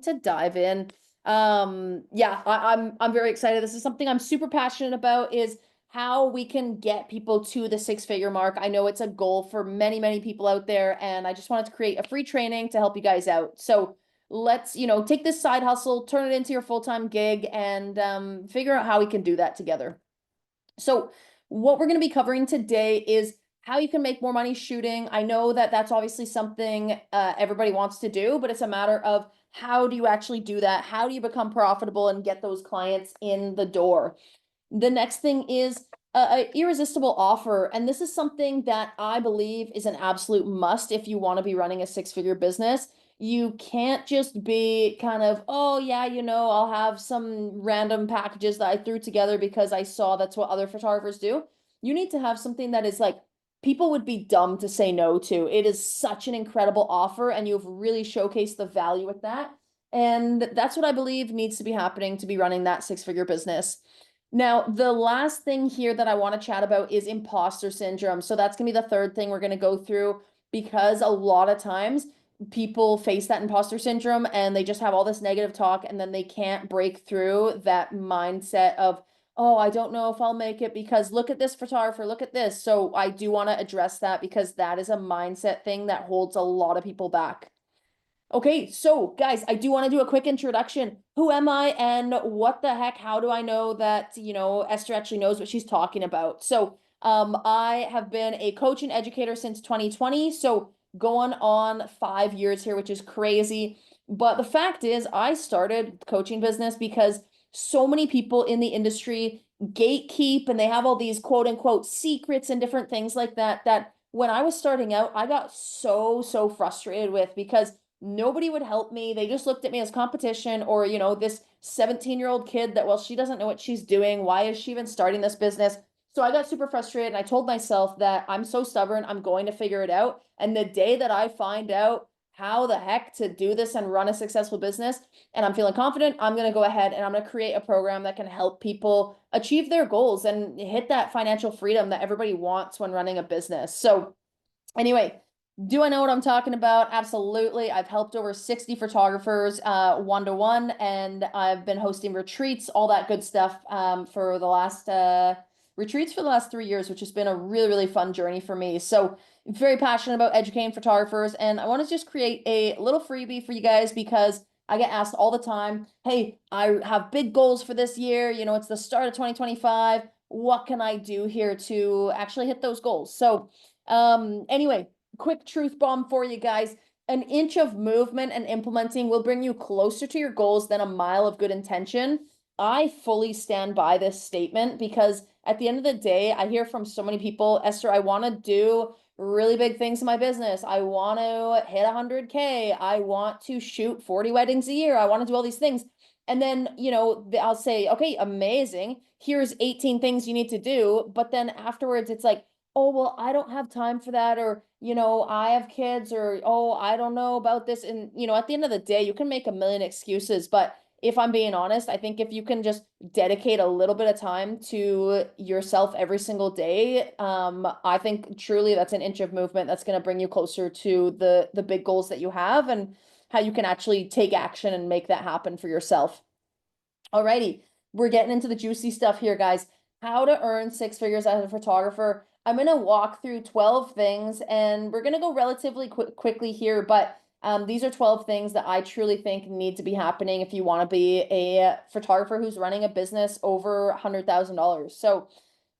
To dive in. Yeah, I'm very excited. This is something I'm super passionate about is how we can get people to the six-figure mark. I know it's a goal for many, many people out there, and I just wanted to create a free training to help you guys out. So let's, take this side hustle, turn it into your full-time gig, and figure out how we can do that together. So what we're going to be covering today is how you can make more money shooting. I know that that's obviously something everybody wants to do, but it's a matter of how do you actually do that? How do you become profitable and get those clients in the door? The next thing is a irresistible offer. And this is something that I believe is an absolute must if you want to be running a six-figure business. You can't just be kind of, oh yeah, I'll have some random packages that I threw together because I saw that's what other photographers do. You need to have something that is like people would be dumb to say no to. It is such an incredible offer, and you've really showcased the value with that. And that's what I believe needs to be happening to be running that six-figure business. Now, the last thing here that I want to chat about is imposter syndrome. So that's going to be the third thing we're going to go through, because a lot of times people face that imposter syndrome and they just have all this negative talk, and then they can't break through that mindset of, oh, I don't know if I'll make it because look at this photographer, look at this. So I do want to address that because that is a mindset thing that holds a lot of people back. Okay, so guys, I do want to do a quick introduction. Who am I and what the heck? How do I know that, Esther actually knows what she's talking about? So, I have been a coach and educator since 2020. So, going on 5 years here, which is crazy. But the fact is, I started coaching business because so many people in the industry gatekeep and they have all these quote unquote secrets and different things like that. That when I was starting out, I got so frustrated with because nobody would help me. They just looked at me as competition or, this 17-year-old kid that, well, she doesn't know what she's doing. Why is she even starting this business? So I got super frustrated and I told myself that I'm so stubborn, I'm going to figure it out. And the day that I find out how the heck to do this and run a successful business, and I'm feeling confident, I'm going to go ahead and I'm going to create a program that can help people achieve their goals and hit that financial freedom that everybody wants when running a business. So anyway, do I know what I'm talking about? Absolutely. I've helped over 60 photographers one-to-one, and I've been hosting retreats, all that good stuff for the last retreats for the last 3 years, which has been a really, really fun journey for me. So very passionate about educating photographers, and I want to just create a little freebie for you guys because I get asked all the time, hey, I have big goals for this year. It's the start of 2025. What can I do here to actually hit those goals? So anyway, quick truth bomb for you guys. An inch of movement and implementing will bring you closer to your goals than a mile of good intention. I fully stand by this statement because at the end of the day, I hear from so many people, Esther, I want to do really big things in my business. I want to hit 100K. I want to shoot 40 weddings a year. I want to do all these things. And then, I'll say, okay, amazing. Here's 18 things you need to do. But then afterwards, it's like, oh, well, I don't have time for that, or, I have kids, or, oh, I don't know about this. And, at the end of the day, you can make a million excuses. But if I'm being honest, I think if you can just dedicate a little bit of time to yourself every single day, I think truly that's an inch of movement that's going to bring you closer to the big goals that you have and how you can actually take action and make that happen for yourself. Alrighty, we're getting into the juicy stuff here, guys. How to earn six figures as a photographer. I'm going to walk through 12 things and we're going to go relatively quickly here, but these are 12 things that I truly think need to be happening if you want to be a photographer who's running a business over $100,000. So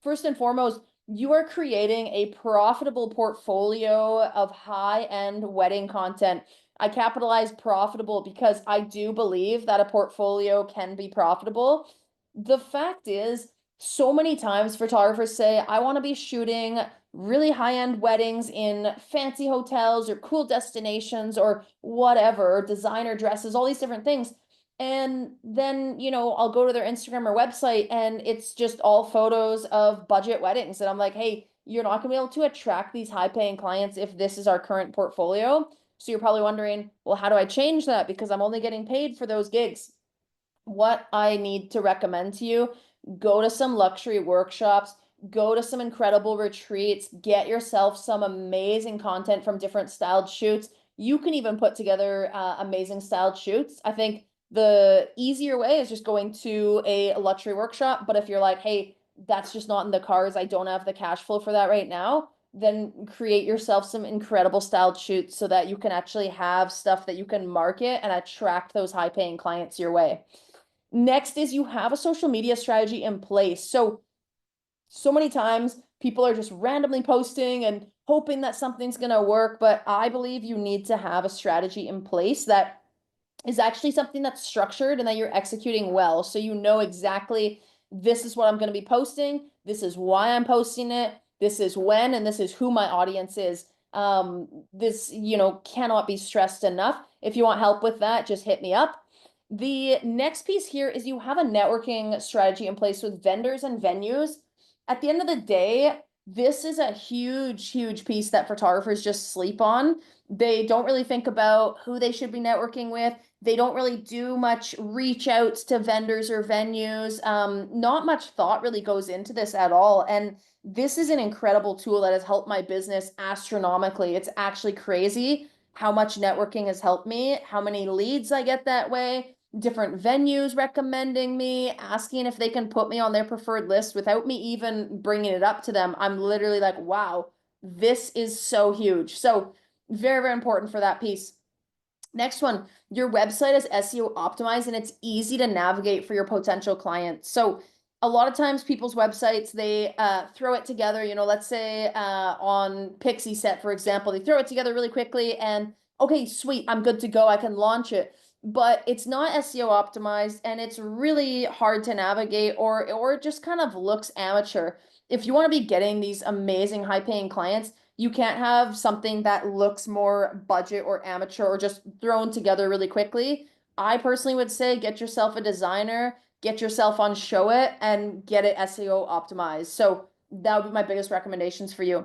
first and foremost, you are creating a profitable portfolio of high-end wedding content. I capitalize profitable because I do believe that a portfolio can be profitable. The fact is, so many times photographers say, I want to be shooting really high-end weddings in fancy hotels or cool destinations or whatever, designer dresses, all these different things. And then, I'll go to their Instagram or website and it's just all photos of budget weddings. And I'm like, hey, you're not going to be able to attract these high-paying clients if this is our current portfolio. So you're probably wondering, well, how do I change that? Because I'm only getting paid for those gigs. What I need to recommend to you, go to some luxury workshops, go to some incredible retreats, get yourself some amazing content from different styled shoots, You can even put together amazing styled shoots. I think the easier way is just going to a luxury workshop. But if you're like, hey, that's just not in the cards, I don't have the cash flow for that right now, then create yourself some incredible styled shoots so that you can actually have stuff that you can market and attract those high paying clients your way. Next is you have a social media strategy in place. So many times people are just randomly posting and hoping that something's going to work, but I believe you need to have a strategy in place that is actually something that's structured and that you're executing well. So you know exactly, this is what I'm going to be posting, this is why I'm posting it, this is when, and this is who my audience is. This, cannot be stressed enough. If you want help with that, just hit me up. The next piece here is you have a networking strategy in place with vendors and venues. At the end of the day, this is a huge, huge piece that photographers just sleep on. They don't really think about who they should be networking with. They don't really do much reach outs to vendors or venues. Not much thought really goes into this at all. And this is an incredible tool that has helped my business astronomically. It's actually crazy how much networking has helped me, how many leads I get that way, different venues recommending me, asking if they can put me on their preferred list without me even bringing it up to them. I'm literally like, wow, this is so huge. So very, very important for that piece. Next one, your website is SEO optimized and it's easy to navigate for your potential clients. So a lot of times people's websites, they throw it together, let's say on Pixieset, for example, they throw it together really quickly and okay, sweet, I'm good to go, I can launch it. But it's not SEO optimized and it's really hard to navigate, or it just kind of looks amateur. If you want to be getting these amazing high paying clients, you can't have something that looks more budget or amateur or just thrown together really quickly. I personally would say get yourself a designer, get yourself on Showit, and get it SEO optimized. So that would be my biggest recommendations for you.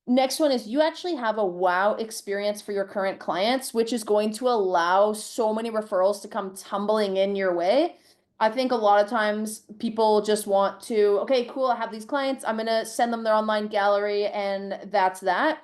Next one is you actually have a wow experience for your current clients, which is going to allow so many referrals to come tumbling in your way. I think a lot of times people just want to, okay, cool, I have these clients, I'm going to send them their online gallery and that's that.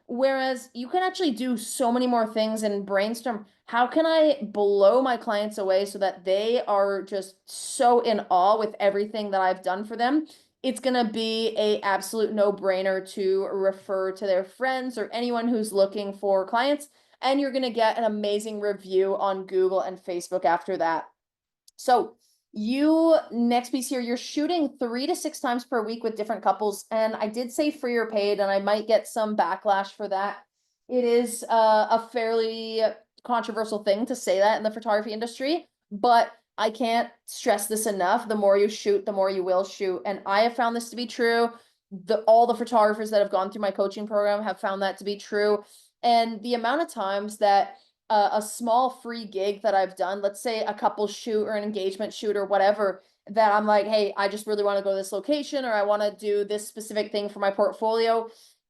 Whereas you can actually do so many more things and brainstorm, how can I blow my clients away so that they are just so in awe with everything that I've done for them? It's going to be a absolute no-brainer to refer to their friends or anyone who's looking for clients, and you're going to get an amazing review on Google and Facebook after that. So next piece here, you're shooting 3 to 6 times per week with different couples. And I did say free or paid, and I might get some backlash for that. It is a fairly controversial thing to say that in the photography industry, but I can't stress this enough. The more you shoot, the more you will shoot. And I have found this to be true. All the photographers that have gone through my coaching program have found that to be true. And the amount of times that a small free gig that I've done, let's say a couple shoot or an engagement shoot or whatever, that I'm like, hey, I just really want to go to this location or I want to do this specific thing for my portfolio.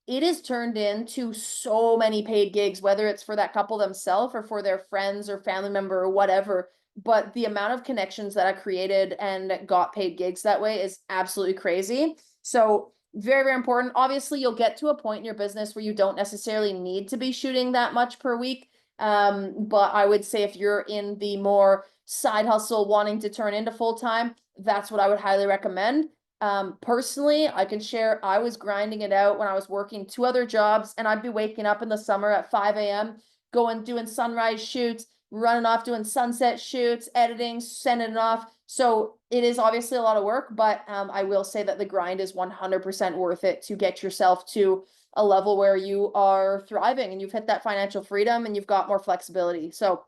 It is turned into so many paid gigs, whether it's for that couple themselves or for their friends or family member or whatever. But the amount of connections that I created and got paid gigs that way is absolutely crazy. So very, very important. Obviously, you'll get to a point in your business where you don't necessarily need to be shooting that much per week. But I would say if you're in the more side hustle wanting to turn into full time, that's what I would highly recommend. Personally, I can share, I was grinding it out when I was working 2 other jobs, and I'd be waking up in the summer at 5 a.m., going, doing sunrise shoots, running off, doing sunset shoots, editing, sending it off. So it is obviously a lot of work, but I will say that the grind is 100% worth it to get yourself to a level where you are thriving and you've hit that financial freedom and you've got more flexibility. So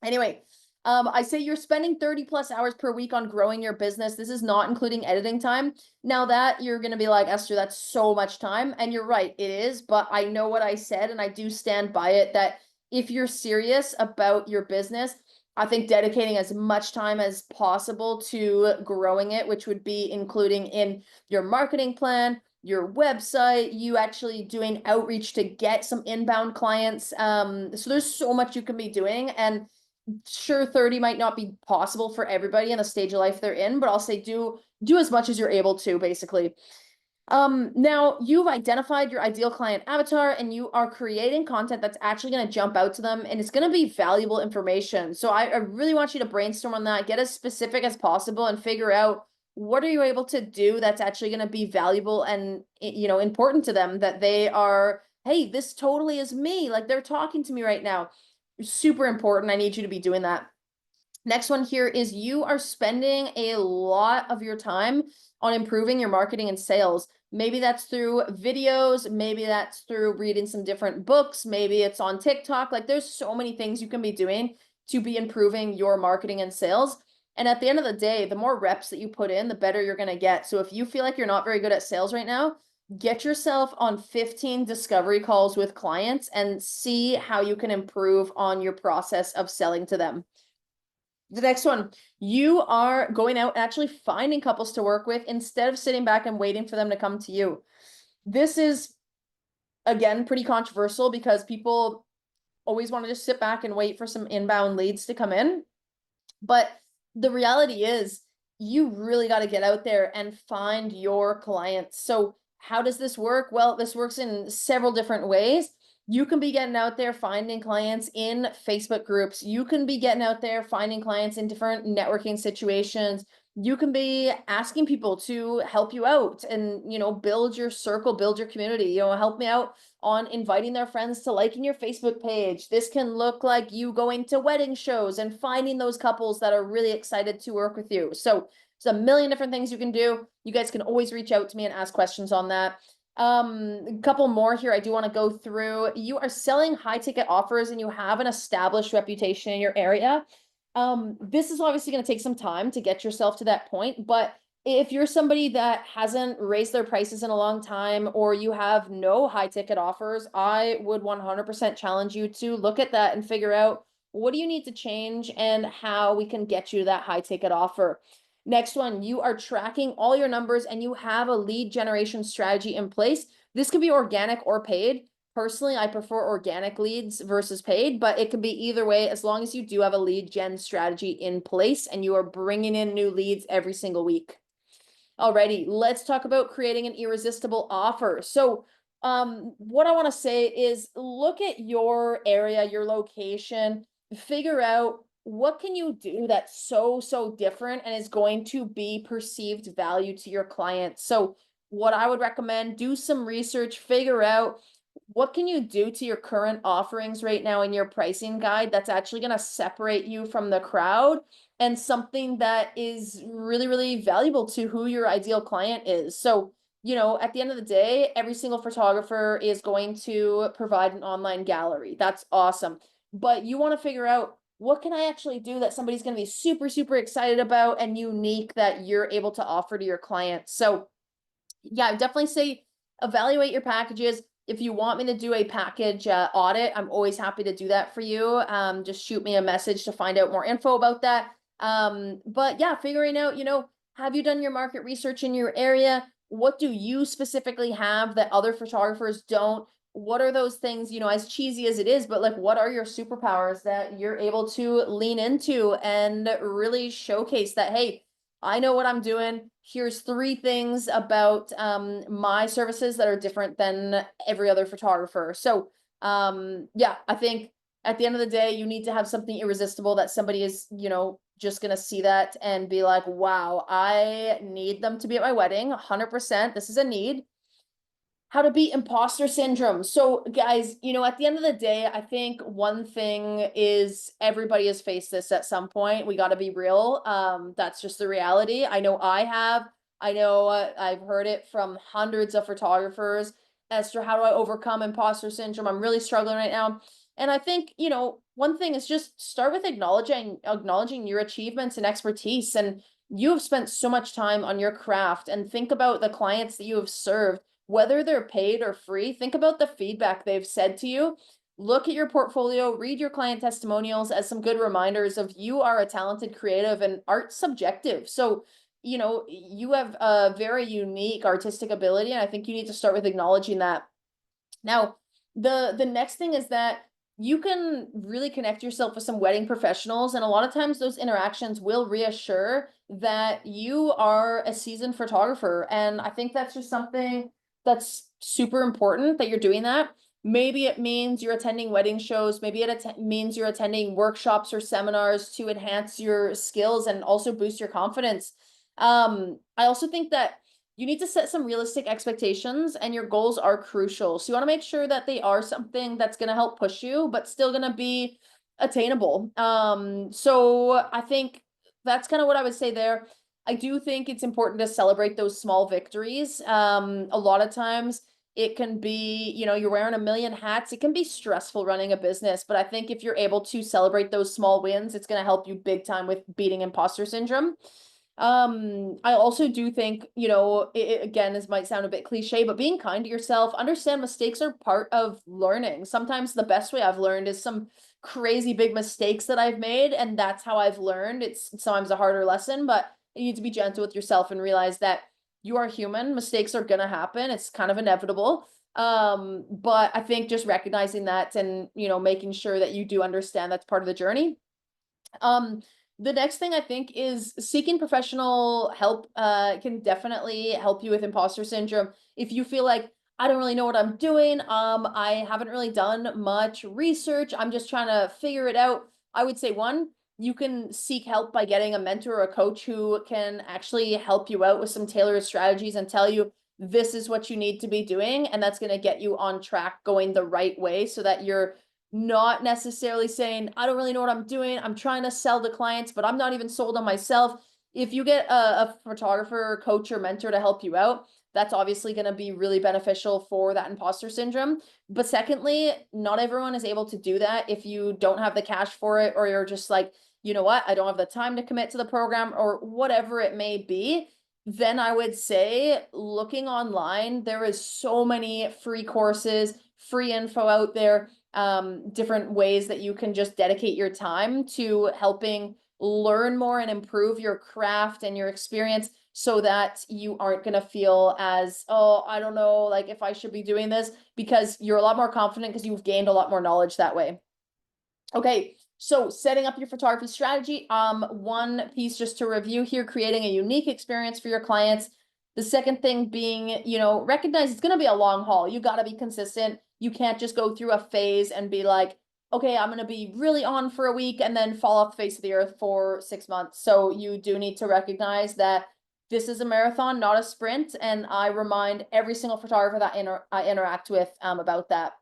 anyway, I say you're spending 30 plus hours per week on growing your business. This is not including editing time. Now that you're going to be like, Esther, that's so much time. And you're right, it is, but I know what I said and I do stand by it, that if you're serious about your business, I think dedicating as much time as possible to growing it, which would be including in your marketing plan, your website, you actually doing outreach to get some inbound clients. So there's so much you can be doing, and sure, 30 might not be possible for everybody in the stage of life they're in, but I'll say do as much as you're able to, basically. Now you've identified your ideal client avatar and you are creating content that's actually going to jump out to them and it's going to be valuable information. So I really want you to brainstorm on that, get as specific as possible and figure out what are you able to do that's actually going to be valuable and, important to them, that they are, hey, this totally is me. Like they're talking to me right now. Super important. I need you to be doing that. Next one here is you are spending a lot of your time on improving your marketing and sales. Maybe that's through videos, maybe that's through reading some different books, maybe it's on TikTok. Like there's so many things you can be doing to be improving your marketing and sales. And at the end of the day, the more reps that you put in, the better you're going to get. So if you feel like you're not very good at sales right now, get yourself on 15 discovery calls with clients and see how you can improve on your process of selling to them. The next one, you are going out and actually finding couples to work with instead of sitting back and waiting for them to come to you. This is, again, pretty controversial because people always want to just sit back and wait for some inbound leads to come in. But the reality is, you really got to get out there and find your clients. So, how does this work? Well, this works in several different ways. You can be getting out there finding clients in Facebook groups. You can be getting out there finding clients in different networking situations. You can be asking people to help you out and, build your circle, build your community, help me out on inviting their friends to liking your Facebook page. This can look like you going to wedding shows and finding those couples that are really excited to work with you. So there's a million different things you can do. You guys can always reach out to me and ask questions on that. A couple more here I do want to go through. You are selling high ticket offers and you have an established reputation in your area. This is obviously going to take some time to get yourself to that point, but if you're somebody that hasn't raised their prices in a long time or you have no high ticket offers, I would 100% challenge you to look at that and figure out what do you need to change and how we can get you that high ticket offer. Next one, you are tracking all your numbers and you have a lead generation strategy in place. This could be organic or paid. Personally, I prefer organic leads versus paid, but it could be either way as long as you do have a lead gen strategy in place and you are bringing in new leads every single week. Alrighty, let's talk about creating an irresistible offer. So, what I want to say is look at your area, your location, figure out what can you do that's so different and is going to be perceived value to your clients. So, what I would recommend, do some research, figure out what can you do to your current offerings right now in your pricing guide that's actually going to separate you from the crowd and something that is really valuable to who your ideal client is. So, at the end of the day, every single photographer is going to provide an online gallery. That's awesome. But you want to figure out what can I actually do that somebody's going to be super excited about and unique that you're able to offer to your clients. So, yeah, I definitely say evaluate your packages. If you want me to do a package audit, I'm always happy to do that for you. Just shoot me a message to find out more info about that. But yeah, figuring out, have you done your market research in your area? What do you specifically have that other photographers don't? What are those things, as cheesy as it is, but like, what are your superpowers that you're able to lean into and really showcase that, hey, I know what I'm doing. Here's 3 things about my services that are different than every other photographer. So yeah, I think at the end of the day, you need to have something irresistible that somebody is, just gonna see that and be like, wow, I need them to be at my wedding. 100%. This is a need. How to beat imposter syndrome. So guys, at the end of the day, I think one thing is everybody has faced this at some point. We got to be real. That's just the reality. I know I have. I know I've heard it from hundreds of photographers. Esther, how do I overcome imposter syndrome? I'm really struggling right now. And I think, one thing is just start with acknowledging your achievements and expertise. And you have spent so much time on your craft, and think about the clients that you have served, whether they're paid or free. Think about the feedback they've said to you. Look at your portfolio, read your client testimonials as some good reminders of you are a talented creative and art's subjective. So, you have a very unique artistic ability, and I think you need to start with acknowledging that. Now, the next thing is that you can really connect yourself with some wedding professionals. And a lot of times those interactions will reassure that you are a seasoned photographer. And I think that's just something that's super important that you're doing that. Maybe it means you're attending wedding shows. Maybe it means you're attending workshops or seminars to enhance your skills and also boost your confidence. I also think that you need to set some realistic expectations, and your goals are crucial. So you want to make sure that they are something that's going to help push you, but still going to be attainable. So I think that's kind of what I would say there. I do think it's important to celebrate those small victories. A lot of times it can be, you're wearing a million hats. It can be stressful running a business, but I think if you're able to celebrate those small wins, it's going to help you big time with beating imposter syndrome. I also do think, again, this might sound a bit cliche, but being kind to yourself, understand mistakes are part of learning. Sometimes the best way I've learned is some crazy big mistakes that I've made, and that's how I've learned. It's sometimes a harder lesson, but you need to be gentle with yourself and realize that you are human. Mistakes are gonna happen. It's kind of inevitable. But I think just recognizing that and, making sure that you do understand that's part of the journey. The next thing I think is seeking professional help can definitely help you with imposter syndrome. If you feel like, I don't really know what I'm doing, I haven't really done much research, I'm just trying to figure it out, I would say one, you can seek help by getting a mentor or a coach who can actually help you out with some tailored strategies and tell you this is what you need to be doing, and that's going to get you on track going the right way so that you're not necessarily saying, I don't really know what I'm doing, I'm trying to sell to clients, but I'm not even sold on myself. If you get a photographer, coach, or mentor to help you out, that's obviously going to be really beneficial for that imposter syndrome. But secondly, not everyone is able to do that if you don't have the cash for it, or you're just like, you know what, I don't have the time to commit to the program, or whatever it may be. Then I would say looking online, there is so many free courses, free info out there, different ways that you can just dedicate your time to helping learn more and improve your craft and your experience, so that you aren't going to feel as, oh, I don't know, like if I should be doing this, because you're a lot more confident because you've gained a lot more knowledge that way. Okay, so setting up your photography strategy. One piece just to review here, creating a unique experience for your clients. The second thing being, recognize it's going to be a long haul. You got to be consistent. You can't just go through a phase and be like, okay, I'm going to be really on for a week and then fall off the face of the earth for 6 months. So you do need to recognize that this is a marathon, not a sprint. And I remind every single photographer that I interact with about that.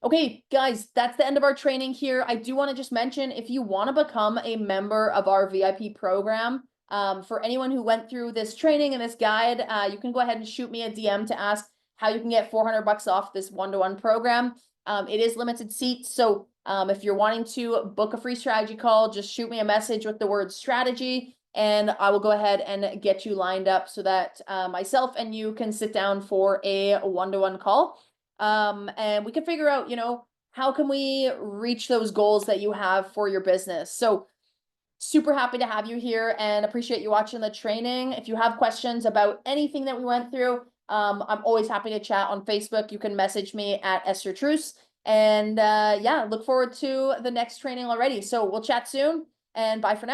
Okay, guys, that's the end of our training here. I do want to just mention, if you want to become a member of our VIP program, for anyone who went through this training and this guide, you can go ahead and shoot me a DM to ask how you can get $400 off this one-to-one program. It is limited seats, so if you're wanting to book a free strategy call, just shoot me a message with the word strategy, and I will go ahead and get you lined up so that myself and you can sit down for a one-to-one call. And we can figure out, how can we reach those goals that you have for your business. So super happy to have you here and appreciate you watching the training. If you have questions about anything that we went through, I'm always happy to chat on Facebook. You can message me at Esther Truce. And yeah, look forward to the next training already. So we'll chat soon, and bye for now.